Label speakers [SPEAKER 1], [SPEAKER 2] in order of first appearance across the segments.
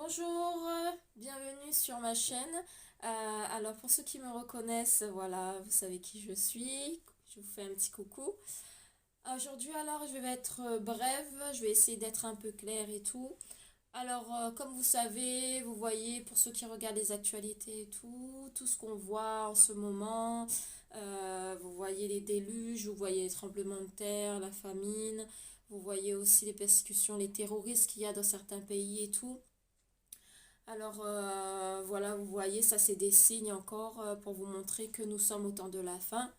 [SPEAKER 1] Bonjour, bienvenue sur ma chaîne. Alors pour ceux qui me reconnaissent, voilà, vous savez qui je suis. Je vous fais un petit coucou. Aujourd'hui alors je vais être brève, je vais essayer d'être un peu claire et tout. Alors comme vous savez, vous voyez pour ceux qui regardent les actualités et tout ce qu'on voit en ce moment, vous voyez les déluges, vous voyez les tremblements de terre, la famine, vous voyez aussi les persécutions, les terroristes qu'il y a dans certains pays et tout. Alors voilà, vous voyez, ça c'est des signes encore pour vous montrer que nous sommes au temps de la fin.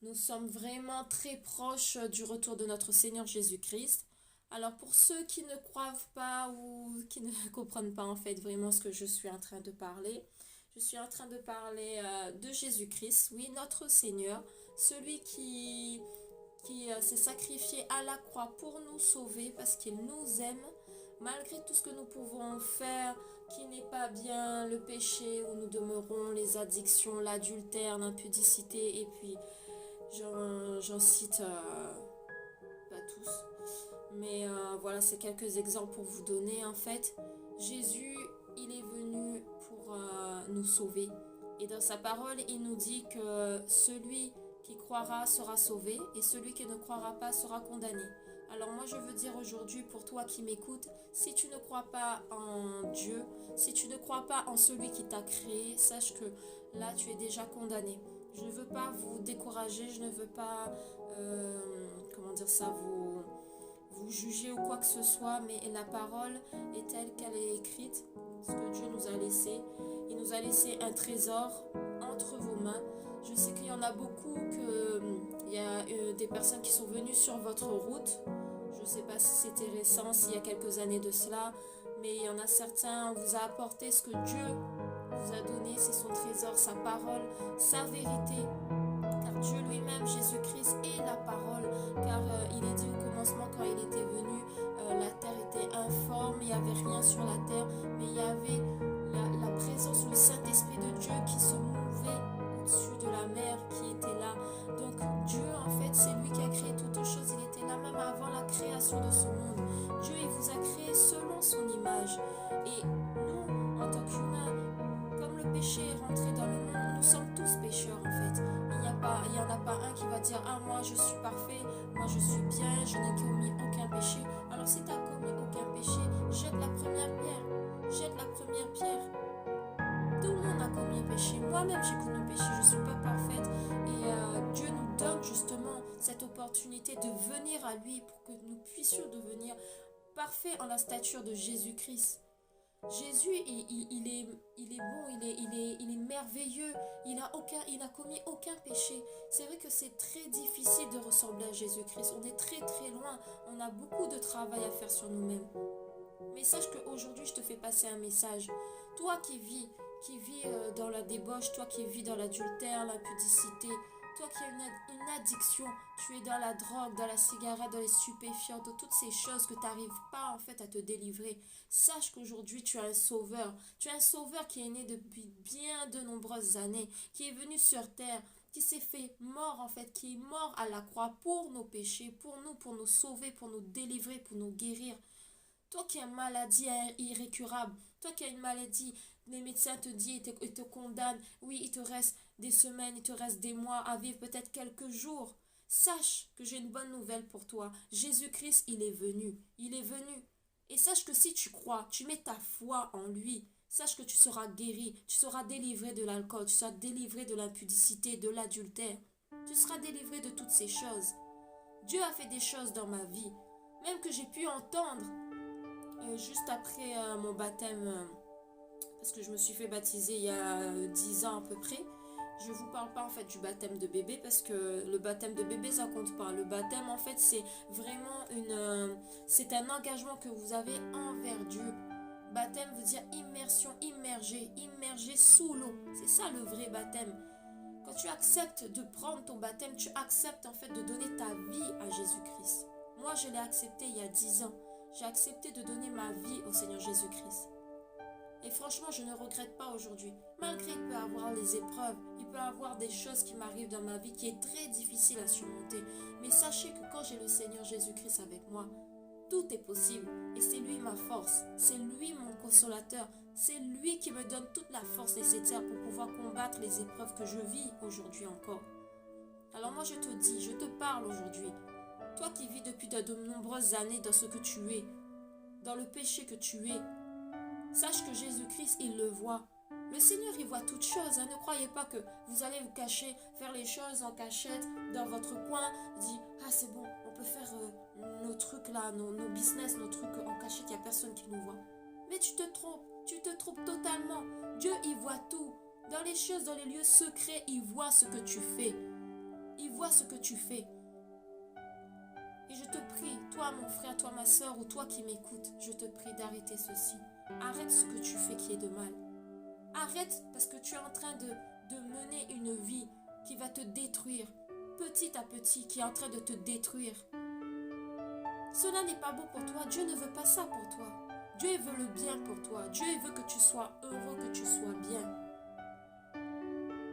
[SPEAKER 1] Nous sommes vraiment très proches du retour de notre Seigneur Jésus-Christ. Alors pour ceux qui ne croient pas ou qui ne comprennent pas en fait vraiment ce que je suis en train de parler, je suis en train de parler de Jésus-Christ, oui, notre Seigneur, celui qui s'est sacrifié à la croix pour nous sauver parce qu'il nous aime, malgré tout ce que nous pouvons faire, qui n'est pas bien, le péché où nous demeurons, les addictions, l'adultère, l'impudicité, et puis j'en cite pas tous, mais voilà, c'est quelques exemples pour vous donner en fait. Jésus, il est venu pour nous sauver. Et dans sa parole, il nous dit que celui qui croira sera sauvé et celui qui ne croira pas sera condamné. Alors moi je veux dire aujourd'hui pour toi qui m'écoutes, si tu ne crois pas en Dieu, si tu ne crois pas en celui qui t'a créé, sache que là tu es déjà condamné. Je ne veux pas vous décourager, je ne veux pas, comment dire ça, vous juger ou quoi que ce soit, mais la parole est telle qu'elle est écrite, ce que Dieu nous a laissé. Il nous a laissé un trésor entre vos mains. Je sais qu'il y en a beaucoup, il y a des personnes qui sont venues sur votre route. Je ne sais pas si c'était récent, s'il y a quelques années de cela, mais il y en a certains, on vous a apporté ce que Dieu vous a donné, c'est son trésor, sa parole, sa vérité. Car Dieu lui-même, Jésus-Christ, est la parole. Car il est dit au commencement, quand il était venu, la terre était informe, il n'y avait rien sur la terre, mais il y avait la présence, le Saint-Esprit de Dieu qui se mouvait au-dessus de la mer, qui était là. Donc Dieu, en fait, c'est lui qui a créé toutes choses. Il était là même avant la création de ce monde. Dieu, il vous a créé selon son image. Et nous, en tant qu'humains, comme le péché est rentré dans le monde, nous sommes tous pécheurs en fait. Il n'y en a pas un qui va dire ah moi je suis parfait, moi je suis bien, je n'ai commis aucun péché. Alors si tu n'as commis aucun péché, jette la première pierre. Jette la première pierre. Tout le monde a commis un péché. Moi-même j'ai commis un péché, je ne suis pas parfaite. Et Dieu nous donne justement cette opportunité de venir à lui pour que nous puissions devenir parfaits en la stature de Jésus-Christ. Jésus, il est bon, il est merveilleux, il a commis aucun péché. C'est vrai que c'est très difficile de ressembler à Jésus-Christ. On est très très loin, on a beaucoup de travail à faire sur nous-mêmes. Mais sache qu'aujourd'hui, je te fais passer un message. Toi qui vis dans la débauche, toi qui vis dans l'adultère, l'impudicité, toi qui as une addiction, tu es dans la drogue, dans la cigarette, dans les stupéfiants, dans toutes ces choses que tu n'arrives pas en fait à te délivrer. Sache qu'aujourd'hui, tu as un sauveur. Tu as un sauveur qui est né depuis bien de nombreuses années, qui est venu sur terre, qui s'est fait mort en fait, qui est mort à la croix pour nos péchés, pour nous sauver, pour nous délivrer, pour nous guérir. Toi qui as une maladie irrécurable, toi qui as une maladie, les médecins te disent et te condamnent, oui, il te reste des semaines, il te reste des mois à vivre, peut-être quelques jours. Sache que j'ai une bonne nouvelle pour toi. Jésus-Christ, il est venu. Il est venu. Et sache que si tu crois, tu mets ta foi en lui, sache que tu seras guéri, tu seras délivré de l'alcool, tu seras délivré de l'impudicité, de l'adultère. Tu seras délivré de toutes ces choses. Dieu a fait des choses dans ma vie, même que j'ai pu entendre juste après mon baptême, parce que je me suis fait baptiser il y a 10 ans à peu près. Je ne vous parle pas en fait du baptême de bébé parce que le baptême de bébé ça compte pas. Le baptême en fait c'est vraiment c'est un engagement que vous avez envers Dieu. Baptême veut dire immersion, immergé sous l'eau. C'est ça le vrai baptême. Quand tu acceptes de prendre ton baptême, tu acceptes en fait de donner ta vie à Jésus-Christ. Moi je l'ai accepté il y a 10 ans. J'ai accepté de donner ma vie au Seigneur Jésus-Christ. Et franchement, je ne regrette pas aujourd'hui. Malgré il peut y avoir les épreuves, il peut y avoir des choses qui m'arrivent dans ma vie qui est très difficile à surmonter. Mais sachez que quand j'ai le Seigneur Jésus-Christ avec moi, tout est possible. Et c'est lui ma force. C'est lui mon consolateur. C'est lui qui me donne toute la force nécessaire pour pouvoir combattre les épreuves que je vis aujourd'hui encore. Alors moi je te dis, je te parle aujourd'hui. Toi qui vis depuis de nombreuses années dans ce que tu es, dans le péché que tu es, sache que Jésus-Christ, il le voit. Le Seigneur, il voit toutes choses. Ne croyez pas que vous allez vous cacher, faire les choses en cachette dans votre coin. Dit, ah c'est bon, on peut faire nos trucs là, nos business, nos trucs en cachette, il n'y a personne qui nous voit. Mais tu te trompes totalement. Dieu, il voit tout. Dans les choses, dans les lieux secrets, il voit ce que tu fais. Il voit ce que tu fais. Et je te prie, toi mon frère, toi ma soeur ou toi qui m'écoutes, je te prie d'arrêter ceci. Arrête ce que tu fais qui est de mal. Arrête parce que tu es en train de mener une vie qui va te détruire, petit à petit, qui est en train de te détruire. Cela n'est pas beau pour toi. Dieu ne veut pas ça pour toi. Dieu veut le bien pour toi. Dieu veut que tu sois heureux, que tu sois bien.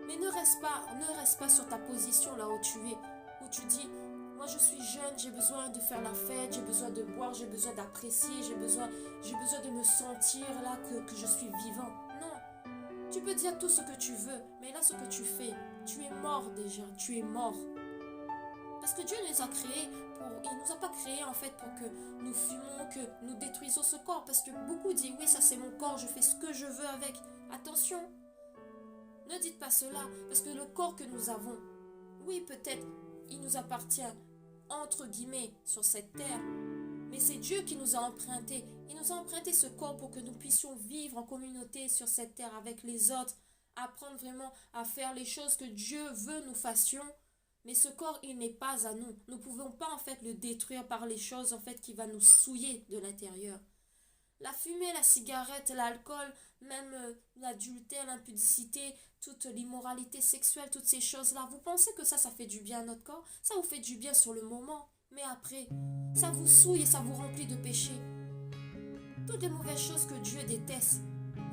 [SPEAKER 1] Mais ne reste pas sur ta position là où tu es, où tu dis, moi je suis jeune, j'ai besoin de faire la fête, j'ai besoin de boire, j'ai besoin d'apprécier, j'ai besoin de me sentir là que je suis vivant. Non, tu peux dire tout ce que tu veux, mais là ce que tu fais, tu es mort déjà, tu es mort. Parce que Dieu nous a créés il nous a pas créés en fait pour que nous fumons, que nous détruisons ce corps. Parce que beaucoup disent, oui ça c'est mon corps, je fais ce que je veux avec. Attention, ne dites pas cela, parce que le corps que nous avons, oui peut-être il nous appartient entre guillemets sur cette terre, mais c'est Dieu qui nous a emprunté. Il nous a emprunté ce corps pour que nous puissions vivre en communauté sur cette terre avec les autres, apprendre vraiment à faire les choses que Dieu veut nous fassions. Mais ce corps, il n'est pas à nous. Nous ne pouvons pas en fait le détruire par les choses en fait qui vont nous souiller de l'intérieur. La fumée, la cigarette, l'alcool, même l'adultère, l'impudicité, toute l'immoralité sexuelle, toutes ces choses-là. Vous pensez que ça fait du bien à notre corps? Ça vous fait du bien sur le moment. Mais après, ça vous souille et ça vous remplit de péché. Toutes les mauvaises choses que Dieu déteste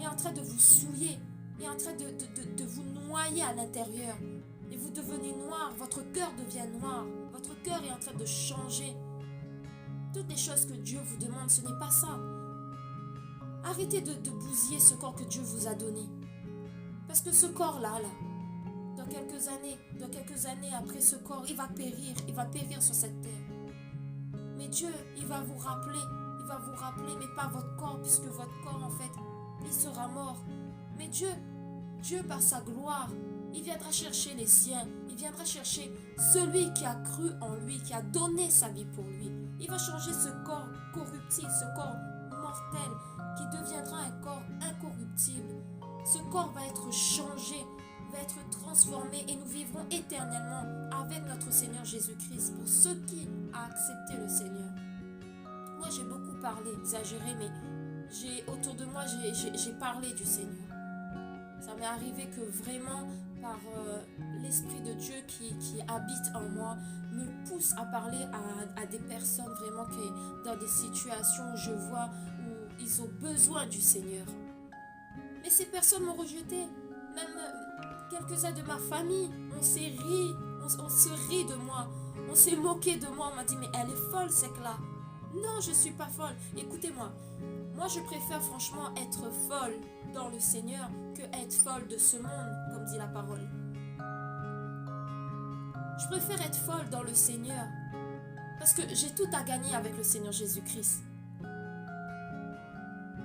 [SPEAKER 1] est en train de vous souiller, est en train de vous noyer à l'intérieur. Et vous devenez noir, votre cœur devient noir, votre cœur est en train de changer. Toutes les choses que Dieu vous demande, ce n'est pas ça. Arrêtez de bousiller ce corps que Dieu vous a donné. Parce que ce corps-là, dans quelques années après ce corps, il va périr sur cette terre. Mais Dieu, il va vous rappeler, mais pas votre corps, puisque votre corps, en fait, il sera mort. Mais Dieu par sa gloire, il viendra chercher les siens, il viendra chercher celui qui a cru en lui, qui a donné sa vie pour lui. Il va changer ce corps corruptible, ce corps mortel, qui deviendra un corps incorruptible. Ce corps va être changé, va être transformé et nous vivrons éternellement avec notre Seigneur Jésus-Christ pour ceux qui ont accepté le Seigneur. Moi j'ai beaucoup parlé, exagéré, mais autour de moi j'ai parlé du Seigneur. Ça m'est arrivé que vraiment par l'Esprit de Dieu qui habite en moi me pousse à parler à des personnes vraiment qui dans des situations où je vois où ils ont besoin du Seigneur. Mais ces personnes m'ont rejeté. Même quelques-uns de ma famille, on se rit de moi. On s'est moqué de moi. On m'a dit, mais elle est folle, c'est que là. Non, je ne suis pas folle. Écoutez-moi. Moi, je préfère franchement être folle dans le Seigneur que être folle de ce monde, comme dit la parole. Je préfère être folle dans le Seigneur parce que j'ai tout à gagner avec le Seigneur Jésus-Christ.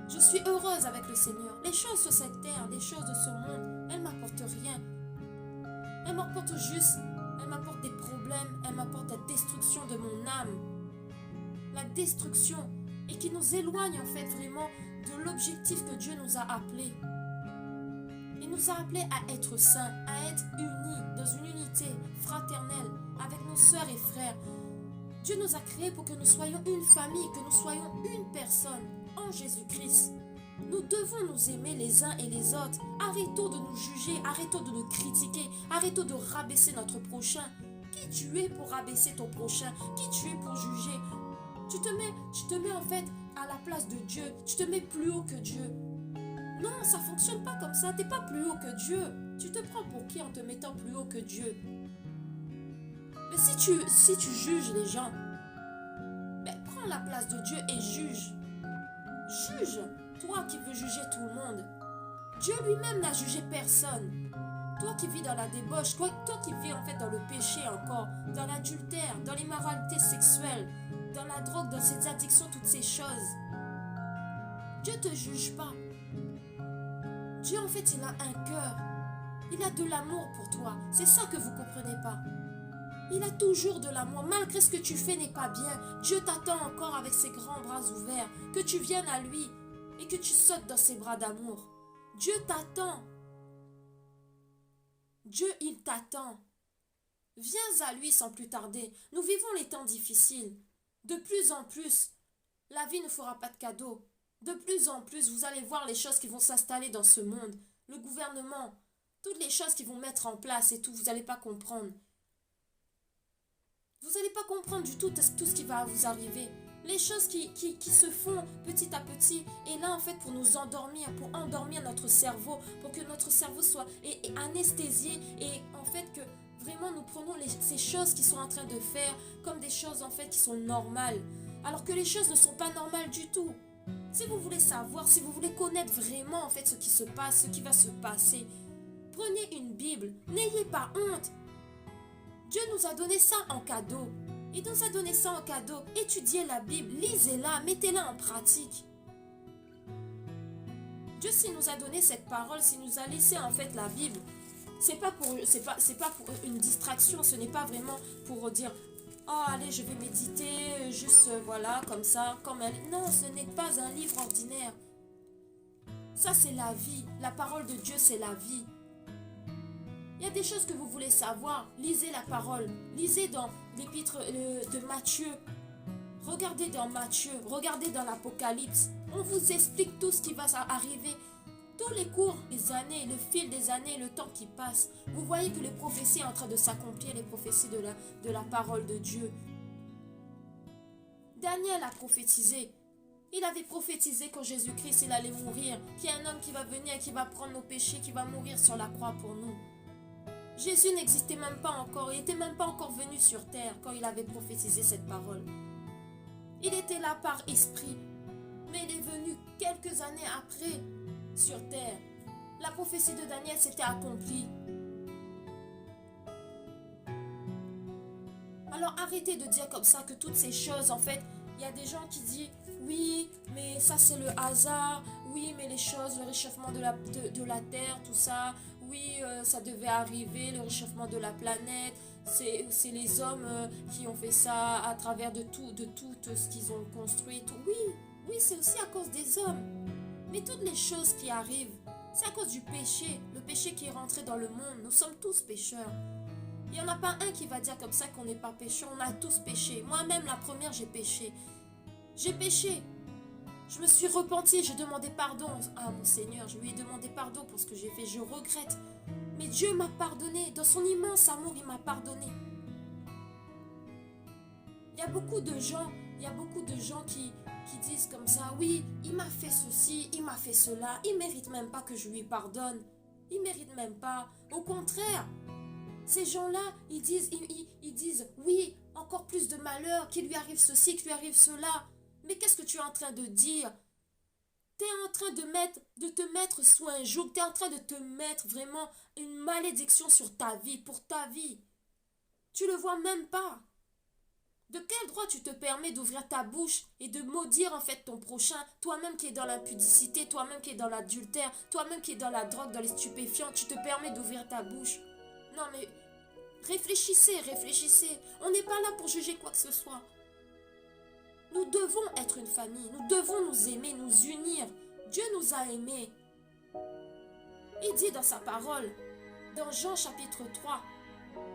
[SPEAKER 1] Je suis heureuse avec le Seigneur. Les choses sur cette terre, les choses de ce monde, elles ne m'apportent rien. Elles m'apportent des problèmes, elles m'apportent la destruction de mon âme. La destruction et qui nous éloigne en fait vraiment de l'objectif que Dieu nous a appelés. Il nous a appelés à être saints, à être unis dans une unité fraternelle avec nos sœurs et frères. Dieu nous a créés pour que nous soyons une famille, que nous soyons une personne en Jésus-Christ. Nous devons nous aimer les uns et les autres. Arrêtons de nous juger, arrêtons de nous critiquer, arrêtons de rabaisser notre prochain. Qui tu es pour rabaisser ton prochain? Qui tu es pour juger? Tu te mets en fait à la place de Dieu. Tu te mets plus haut que Dieu. Non, ça ne fonctionne pas comme ça. Tu n'es pas plus haut que Dieu. Tu te prends pour qui en te mettant plus haut que Dieu? Mais si tu juges les gens, prends la place de Dieu et juge. Juge. Toi qui veux juger tout le monde. Dieu lui-même n'a jugé personne. Toi qui vis dans la débauche, toi qui vis en fait dans le péché encore, dans l'adultère, dans l'immoralité sexuelle, dans la drogue, dans ces addictions, toutes ces choses. Dieu ne te juge pas. Dieu en fait il a un cœur. Il a de l'amour pour toi. C'est ça que vous ne comprenez pas. Il a toujours de l'amour. Malgré ce que tu fais n'est pas bien, Dieu t'attend encore avec ses grands bras ouverts. Que tu viennes à lui et que tu sautes dans ses bras d'amour. Dieu t'attend. Dieu, il t'attend. Viens à lui sans plus tarder. Nous vivons les temps difficiles. De plus en plus, la vie ne fera pas de cadeaux. De plus en plus, vous allez voir les choses qui vont s'installer dans ce monde. Le gouvernement, toutes les choses qu'ils vont mettre en place et tout, vous n'allez pas comprendre. Vous n'allez pas comprendre du tout ce qui va vous arriver. Les choses qui se font petit à petit. Et là, en fait, pour nous endormir, pour endormir notre cerveau, pour que notre cerveau soit anesthésié. Et en fait, que vraiment, nous prenons ces choses qu'ils sont en train de faire comme des choses, en fait, qui sont normales. Alors que les choses ne sont pas normales du tout. Si vous voulez savoir, si vous voulez connaître vraiment, en fait, ce qui se passe, ce qui va se passer, prenez une Bible. N'ayez pas honte. Dieu nous a donné ça en cadeau. Il nous a donné ça en cadeau. Étudiez la Bible, lisez-la, mettez-la en pratique. Dieu, s'il nous a donné cette parole, s'il nous a laissé en fait la Bible, c'est pas pour une distraction, ce n'est pas vraiment pour dire oh allez je vais méditer, juste voilà comme ça, comme elle. Non, ce n'est pas un livre ordinaire. Ça c'est la vie, la parole de Dieu c'est la vie. Il y a des choses que vous voulez savoir, lisez la parole, lisez dans l'épître de Matthieu, regardez dans Matthieu, regardez dans l'Apocalypse, on vous explique tout ce qui va arriver, tous les cours, les années, le fil des années, le temps qui passe, vous voyez que les prophéties sont en train de s'accomplir, les prophéties de la parole de Dieu. Daniel a prophétisé, il avait prophétisé quand Jésus-Christ il allait mourir, qu'il y a un homme qui va venir et qui va prendre nos péchés, qui va mourir sur la croix pour nous. Jésus n'existait même pas encore, il n'était même pas encore venu sur terre quand il avait prophétisé cette parole. Il était là par esprit, mais il est venu quelques années après sur terre. La prophétie de Daniel s'était accomplie. Alors arrêtez de dire comme ça que toutes ces choses, en fait, il y a des gens qui disent oui, mais ça c'est le hasard, oui, mais les choses, le réchauffement de la terre, tout ça, oui, ça devait arriver, le réchauffement de la planète, c'est les hommes qui ont fait ça à travers de tout ce qu'ils ont construit. Tout. Oui, c'est aussi à cause des hommes. Mais toutes les choses qui arrivent, c'est à cause du péché, le péché qui est rentré dans le monde. Nous sommes tous pécheurs. Il n'y en a pas un qui va dire comme ça qu'on n'est pas pécheur, on a tous péché. Moi-même, la première, j'ai péché. J'ai péché. Je me suis repentie, j'ai demandé pardon à mon Seigneur. Je lui ai demandé pardon pour ce que j'ai fait. Je regrette. Mais Dieu m'a pardonné. Dans son immense amour, il m'a pardonné. Il y a beaucoup de gens qui disent comme ça, oui, il m'a fait ceci, il m'a fait cela. Il ne mérite même pas que je lui pardonne. Il ne mérite même pas. Au contraire, ces gens-là, ils disent, oui, encore plus de malheur, qu'il lui arrive ceci, qu'il lui arrive cela. Mais qu'est-ce que tu es en train de dire? Tu es en train de te mettre sous un joug. Tu es en train de te mettre vraiment une malédiction sur ta vie, pour ta vie. Tu le vois même pas. De quel droit tu te permets d'ouvrir ta bouche et de maudire en fait ton prochain, toi-même qui es dans l'impudicité, toi-même qui es dans l'adultère, toi-même qui es dans la drogue, dans les stupéfiants, tu te permets d'ouvrir ta bouche? Non mais réfléchissez. On n'est pas là pour juger quoi que ce soit. Nous devons être une famille, nous devons nous aimer, nous unir. Dieu nous a aimés. Il dit dans sa parole, dans Jean chapitre 3,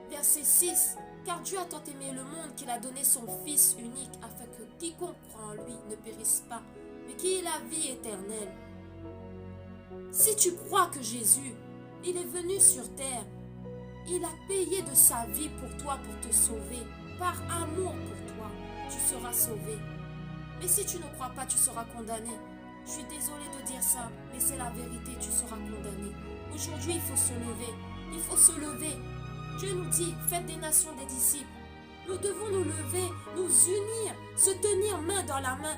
[SPEAKER 1] verset 6, « Car Dieu a tant aimé le monde qu'il a donné son Fils unique, afin que quiconque croit en lui ne périsse pas, mais qu'il ait la vie éternelle. » Si tu crois que Jésus, il est venu sur terre, il a payé de sa vie pour toi, pour te sauver, par amour pour toi, tu seras sauvé. Mais si tu ne crois pas, tu seras condamné. Je suis désolée de dire ça, mais c'est la vérité, tu seras condamné. Aujourd'hui, il faut se lever. Il faut se lever. Dieu nous dit, faites des nations des disciples. Nous devons nous lever, nous unir, se tenir main dans la main,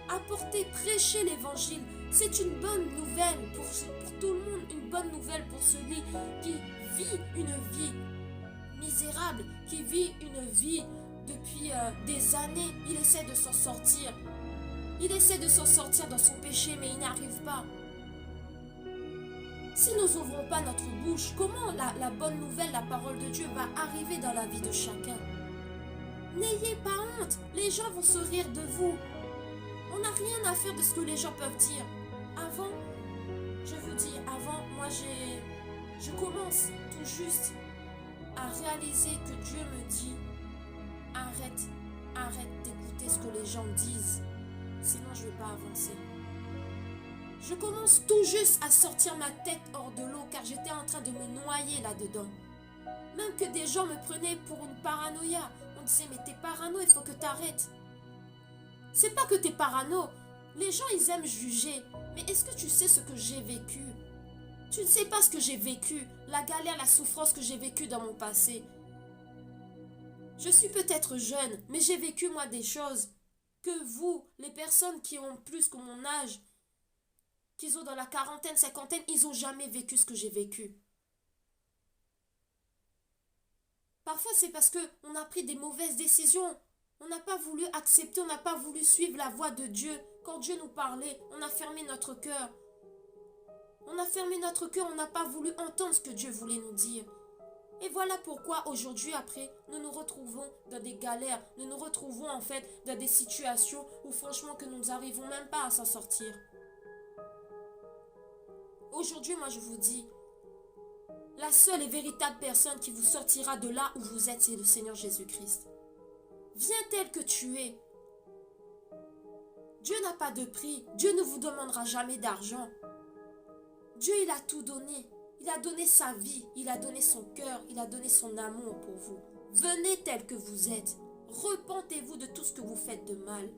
[SPEAKER 1] apporter, prêcher l'évangile, C'est une bonne nouvelle pour tout le monde, une bonne nouvelle pour celui qui vit une vie misérable, qui vit une vie depuis des années. Il essaie de s'en sortir. Il essaie de s'en sortir dans son péché, mais il n'arrive pas. Si nous n'ouvrons pas notre bouche, comment la bonne nouvelle, la parole de Dieu va arriver dans la vie de chacun? N'ayez pas honte, les gens vont se rire de vous. On n'a rien à faire de ce que les gens peuvent dire. Avant, je vous dis, moi je commence tout juste à réaliser que Dieu me dit, arrête d'écouter ce que les gens disent, sinon je ne vais pas avancer. Je commence tout juste à sortir ma tête hors de l'eau car j'étais en train de me noyer là-dedans. Même que des gens me prenaient pour une paranoïa. On disait, mais t'es parano, il faut que t'arrêtes. C'est pas que t'es parano. Les gens, ils aiment juger. Mais est-ce que tu sais ce que j'ai vécu? Tu ne sais pas ce que j'ai vécu. La galère, la souffrance que j'ai vécue dans mon passé. Je suis peut-être jeune, mais j'ai vécu moi des choses que vous, les personnes qui ont plus que mon âge, qui ont dans la quarantaine, cinquantaine, ils n'ont jamais vécu ce que j'ai vécu. Parfois, c'est parce qu'on a pris des mauvaises décisions. On n'a pas voulu accepter, on n'a pas voulu suivre la voie de Dieu. Quand Dieu nous parlait, on a fermé notre cœur. On a fermé notre cœur, on n'a pas voulu entendre ce que Dieu voulait nous dire. Et voilà pourquoi aujourd'hui, après, nous nous retrouvons dans des galères. Nous nous retrouvons en fait dans des situations où franchement que nous n'arrivons même pas à s'en sortir. Aujourd'hui, moi je vous dis, la seule et véritable personne qui vous sortira de là où vous êtes, c'est le Seigneur Jésus-Christ. Viens tel que tu es. Dieu n'a pas de prix. Dieu ne vous demandera jamais d'argent. Dieu, il a tout donné. Il a donné sa vie. Il a donné son cœur. Il a donné son amour pour vous. Venez tel que vous êtes. Repentez-vous de tout ce que vous faites de mal.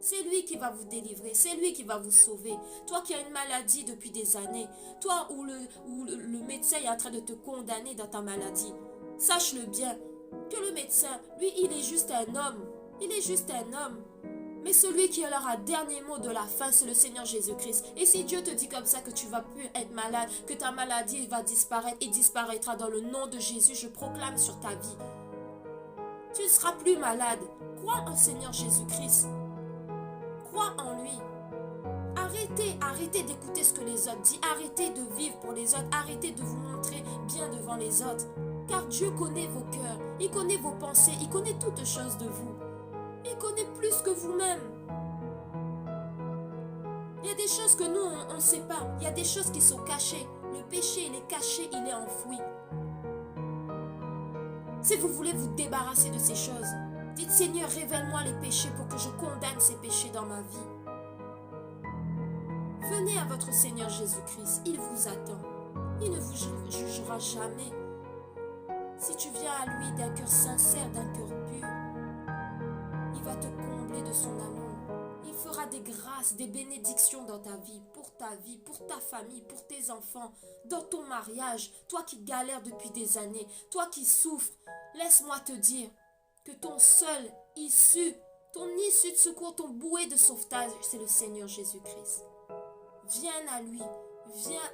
[SPEAKER 1] C'est lui qui va vous délivrer. C'est lui qui va vous sauver. Toi qui as une maladie depuis des années. Toi où le médecin est en train de te condamner dans ta maladie. Sache-le bien. Que le médecin, lui, il est juste un homme. Il est juste un homme. Mais celui qui aura un dernier mot de la fin, c'est le Seigneur Jésus-Christ. Et si Dieu te dit comme ça que tu ne vas plus être malade, que ta maladie va disparaître et disparaîtra dans le nom de Jésus, je proclame sur ta vie. Tu ne seras plus malade. Crois en Seigneur Jésus-Christ. Crois en lui. Arrêtez d'écouter ce que les autres disent. Arrêtez de vivre pour les autres. Arrêtez de vous montrer bien devant les autres. Car Dieu connaît vos cœurs. Il connaît vos pensées. Il connaît toutes choses de vous. Il connaît plus que vous-même. Il y a des choses que nous, on ne sait pas. Il y a des choses qui sont cachées. Le péché, il est caché, il est enfoui. Si vous voulez vous débarrasser de ces choses, dites Seigneur, révèle-moi les péchés pour que je condamne ces péchés dans ma vie. Venez à votre Seigneur Jésus-Christ. Il vous attend. Il ne vous jugera jamais. Si tu viens à lui d'un cœur sincère, d'un cœur pur, il va te combler de son amour. Il fera des grâces, des bénédictions dans ta vie, pour ta famille, pour tes enfants, dans ton mariage. Toi qui galères depuis des années, toi qui souffres, laisse-moi te dire que ton seul issue, ton issue de secours, ton bouée de sauvetage, c'est le Seigneur Jésus-Christ. Viens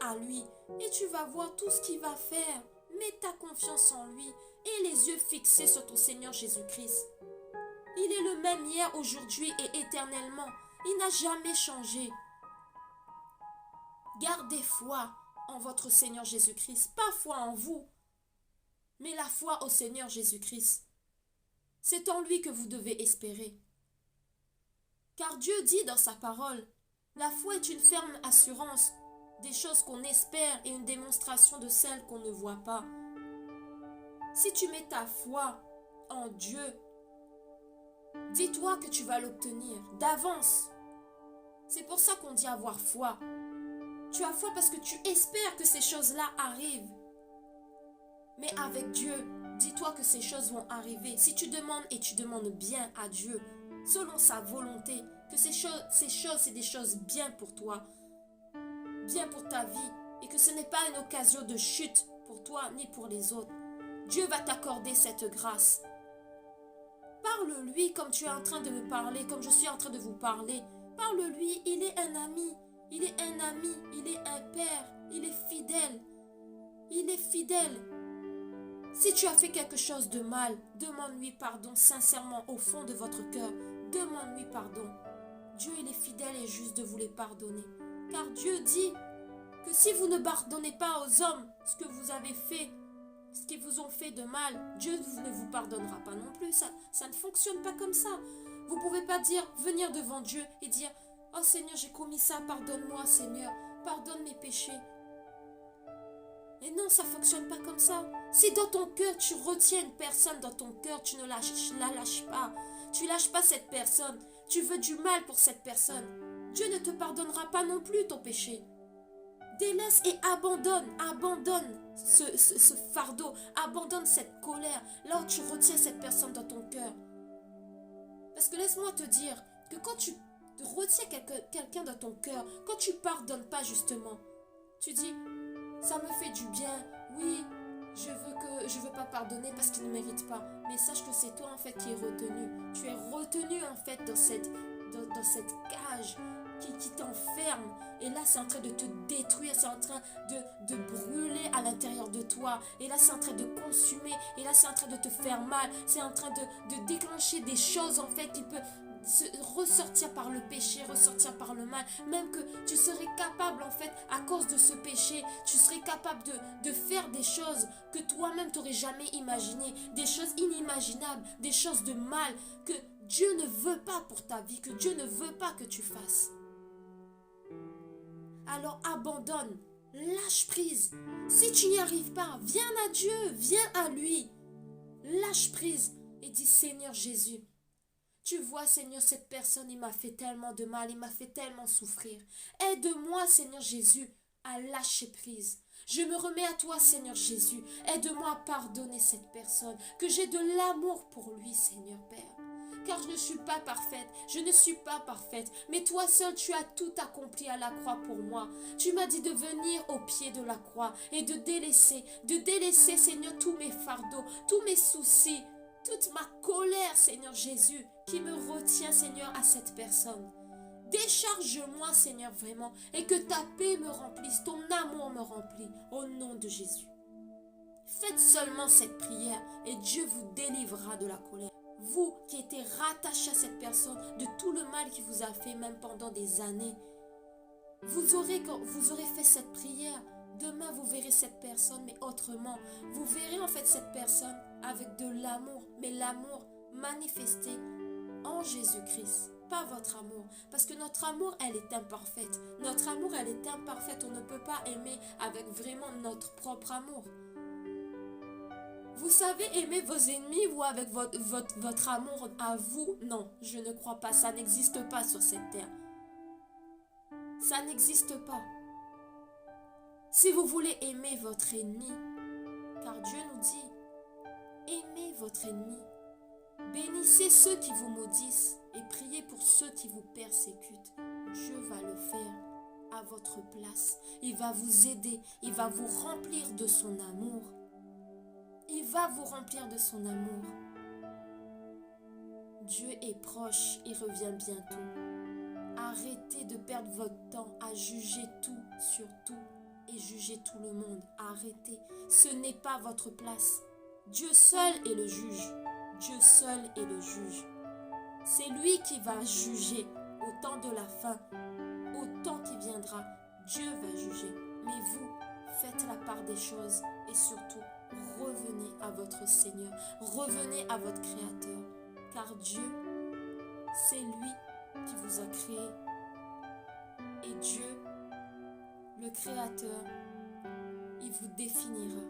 [SPEAKER 1] à lui et tu vas voir tout ce qu'il va faire. Mets ta confiance en lui et les yeux fixés sur ton Seigneur Jésus-Christ. Il est le même hier, aujourd'hui et éternellement. Il n'a jamais changé. Gardez foi en votre Seigneur Jésus-Christ. Pas foi en vous, mais la foi au Seigneur Jésus-Christ. C'est en lui que vous devez espérer. Car Dieu dit dans sa parole, la foi est une ferme assurance des choses qu'on espère et une démonstration de celles qu'on ne voit pas. Si tu mets ta foi en Dieu, dis-toi que tu vas l'obtenir d'avance. C'est pour ça qu'on dit avoir foi. Tu as foi parce que tu espères que ces choses-là arrivent. Mais avec Dieu, dis-toi que ces choses vont arriver. Si tu demandes et tu demandes bien à Dieu, selon sa volonté, que ces choses, c'est des choses bien pour toi, bien pour ta vie, et que ce n'est pas une occasion de chute pour toi ni pour les autres. Dieu va t'accorder cette grâce. Parle-lui comme tu es en train de me parler, comme je suis en train de vous parler. Parle-lui, il est un ami. Il est un ami, il est un père, il est fidèle. Il est fidèle. Si tu as fait quelque chose de mal, demande-lui pardon sincèrement au fond de votre cœur. Demande-lui pardon. Dieu, il est fidèle et juste de vous les pardonner. Car Dieu dit que si vous ne pardonnez pas aux hommes ce que vous avez fait, ce qu'ils vous ont fait de mal, Dieu ne vous pardonnera pas non plus. Ça ne fonctionne pas comme ça. Vous ne pouvez pas venir devant Dieu et dire « Oh Seigneur, j'ai commis ça, pardonne-moi Seigneur, pardonne mes péchés. » Et non, ça ne fonctionne pas comme ça. Si dans ton cœur, tu retiens une personne dans ton cœur, tu ne la lâches pas. Tu ne lâches pas cette personne. Tu veux du mal pour cette personne. Dieu ne te pardonnera pas non plus ton péché. Délaisse et abandonne ce fardeau, abandonne cette colère, là où tu retiens cette personne dans ton cœur. Parce que laisse-moi te dire que quand tu retiens quelqu'un dans ton cœur, quand tu pardonnes pas justement, tu dis, ça me fait du bien, oui, je veux pas pardonner parce qu'il ne mérite pas. Mais sache que c'est toi en fait qui es retenu. Tu es retenu en fait dans cette cage qui t'enferme. Et là, c'est en train de te détruire, c'est en train de brûler à l'intérieur de toi. Et là, c'est en train de consumer. Et là, c'est en train de te faire mal. C'est en train de déclencher des choses, en fait, qui peuvent ressortir par le péché, ressortir par le mal. Même que tu serais capable, en fait, à cause de ce péché, tu serais capable de faire des choses que toi-même, tu n'aurais jamais imaginées. Des choses inimaginables, des choses de mal que Dieu ne veut pas pour ta vie, que Dieu ne veut pas que tu fasses. Alors abandonne, lâche prise. Si tu n'y arrives pas, viens à Dieu, viens à lui. Lâche prise et dis Seigneur Jésus, tu vois Seigneur, cette personne, il m'a fait tellement de mal, il m'a fait tellement souffrir. Aide-moi Seigneur Jésus à lâcher prise. Je me remets à toi Seigneur Jésus. Aide-moi à pardonner cette personne, que j'ai de l'amour pour lui Seigneur Père. Car je ne suis pas parfaite, je ne suis pas parfaite, mais toi seul tu as tout accompli à la croix pour moi. Tu m'as dit de venir au pied de la croix et de délaisser Seigneur tous mes fardeaux, tous mes soucis, toute ma colère Seigneur Jésus qui me retient Seigneur à cette personne. Décharge-moi Seigneur vraiment et que ta paix me remplisse, ton amour me remplit au nom de Jésus. Faites seulement cette prière et Dieu vous délivrera de la colère. Vous qui étiez rattaché à cette personne, de tout le mal qu'il vous a fait même pendant des années, quand vous aurez fait cette prière, demain vous verrez cette personne mais autrement. Vous verrez en fait cette personne avec de l'amour, mais l'amour manifesté en Jésus-Christ. Pas votre amour, parce que notre amour elle est imparfaite. Notre amour elle est imparfaite, on ne peut pas aimer avec vraiment notre propre amour. Vous savez aimer vos ennemis ou avec votre amour à vous? Non, je ne crois pas. Ça n'existe pas sur cette terre. Ça n'existe pas. Si vous voulez aimer votre ennemi, car Dieu nous dit, aimez votre ennemi. Bénissez ceux qui vous maudissent et priez pour ceux qui vous persécutent. Dieu va le faire à votre place. Il va vous aider. Il va vous remplir de son amour. Il va vous remplir de son amour. Dieu est proche, il revient bientôt. Arrêtez de perdre votre temps à juger tout sur tout et juger tout le monde. Arrêtez, ce n'est pas votre place. Dieu seul est le juge. Dieu seul est le juge. C'est lui qui va juger au temps de la fin, au temps qui viendra. Dieu va juger. Mais vous, faites la part des choses et surtout, revenez à votre Seigneur, revenez à votre Créateur, car Dieu, c'est lui qui vous a créé. Et Dieu, le Créateur, il vous définira.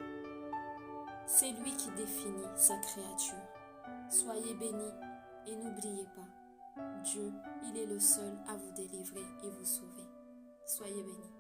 [SPEAKER 1] C'est lui qui définit sa créature. Soyez bénis et n'oubliez pas, Dieu, il est le seul à vous délivrer et vous sauver. Soyez bénis.